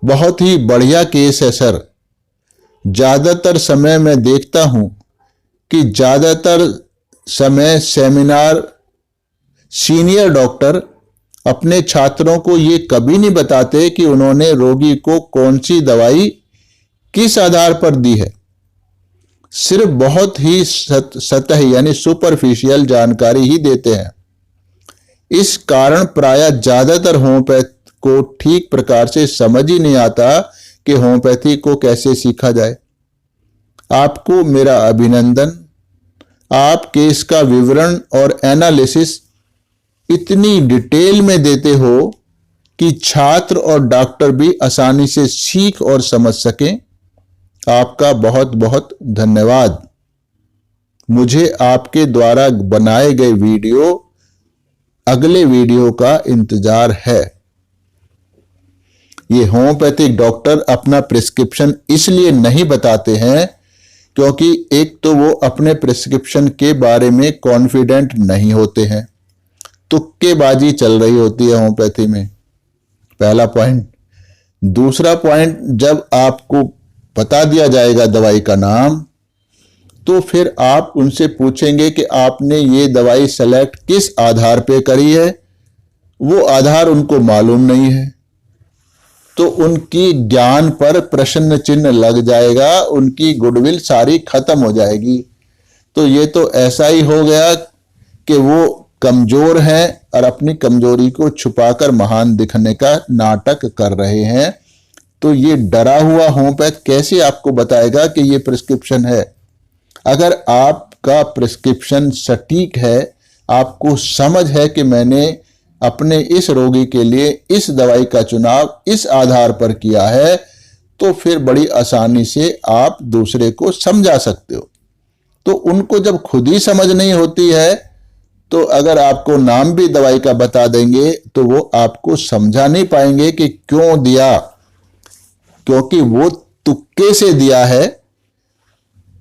बहुत ही बढ़िया केस है सर। ज़्यादातर समय मैं देखता हूँ कि ज़्यादातर समय सेमिनार सीनियर डॉक्टर अपने छात्रों को ये कभी नहीं बताते कि उन्होंने रोगी को कौन सी दवाई किस आधार पर दी है। सिर्फ बहुत ही सतही यानी सुपरफिशियल जानकारी ही देते हैं। इस कारण प्रायः ज्यादातर होम्योपैथ को ठीक प्रकार से समझ ही नहीं आता कि होम्योपैथी को कैसे सीखा जाए। आपको मेरा अभिनंदन। आप केस का विवरण और एनालिसिस इतनी डिटेल में देते हो कि छात्र और डॉक्टर भी आसानी से सीख और समझ सकें। आपका बहुत बहुत धन्यवाद। मुझे आपके द्वारा बनाए गए अगले वीडियो का इंतजार है। ये होम्योपैथिक डॉक्टर अपना प्रिस्क्रिप्शन इसलिए नहीं बताते हैं क्योंकि एक तो वो अपने प्रिस्क्रिप्शन के बारे में कॉन्फिडेंट नहीं होते हैं, तुक्केबाजी चल रही होती है होम्योपैथी में, पहला पॉइंट। दूसरा पॉइंट, जब आपको बता दिया जाएगा दवाई का नाम तो फिर आप उनसे पूछेंगे कि आपने ये दवाई सेलेक्ट किस आधार पे करी है, वो आधार उनको मालूम नहीं है, तो उनकी ज्ञान पर प्रश्न चिन्ह लग जाएगा, उनकी गुडविल सारी खत्म हो जाएगी। तो ये तो ऐसा ही हो गया कि वो कमजोर हैं और अपनी कमजोरी को छुपाकर महान दिखने का नाटक कर रहे हैं। तो ये डरा हुआ होम्योपैथ कैसे आपको बताएगा कि ये प्रिस्क्रिप्शन है। अगर आपका प्रिस्क्रिप्शन सटीक है, आपको समझ है कि मैंने अपने इस रोगी के लिए इस दवाई का चुनाव इस आधार पर किया है, तो फिर बड़ी आसानी से आप दूसरे को समझा सकते हो। तो उनको जब खुद ही समझ नहीं होती है तो अगर आपको नाम भी दवाई का बता देंगे तो वो आपको समझा नहीं पाएंगे कि क्यों दिया, क्योंकि वो तुक्के से दिया है।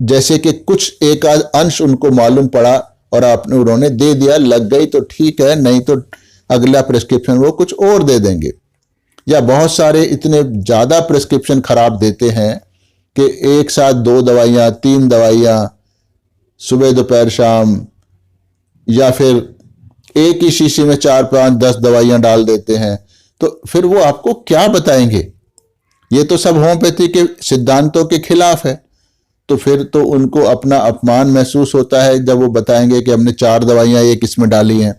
जैसे कि कुछ एक आध अंश उनको मालूम पड़ा और उन्होंने दे दिया, लग गई तो ठीक है, नहीं तो अगला प्रिस्क्रिप्शन वो कुछ और दे देंगे। या बहुत सारे इतने ज्यादा प्रिस्क्रिप्शन खराब देते हैं कि एक साथ 2 दवाइयां 3 दवाइयां सुबह दोपहर शाम, या फिर एक ही शीशी में 4 5 10 दवाइयां डाल देते हैं। तो फिर वो आपको क्या बताएंगे। ये तो सब होम्योपैथी के सिद्धांतों के खिलाफ है। तो फिर तो उनको अपना अपमान महसूस होता है जब वो बताएंगे कि हमने 4 दवाइयां एक इसमें डाली हैं।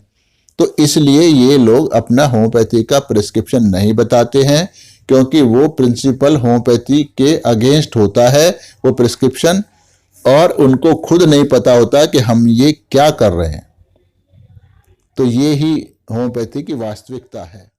तो इसलिए ये लोग अपना होम्योपैथी का प्रिस्क्रिप्शन नहीं बताते हैं, क्योंकि वो प्रिंसिपल होम्योपैथी के अगेंस्ट होता है वो प्रिस्क्रिप्शन, और उनको खुद नहीं पता होता कि हम ये क्या कर रहे हैं। तो ये ही होम्योपैथी की वास्तविकता है।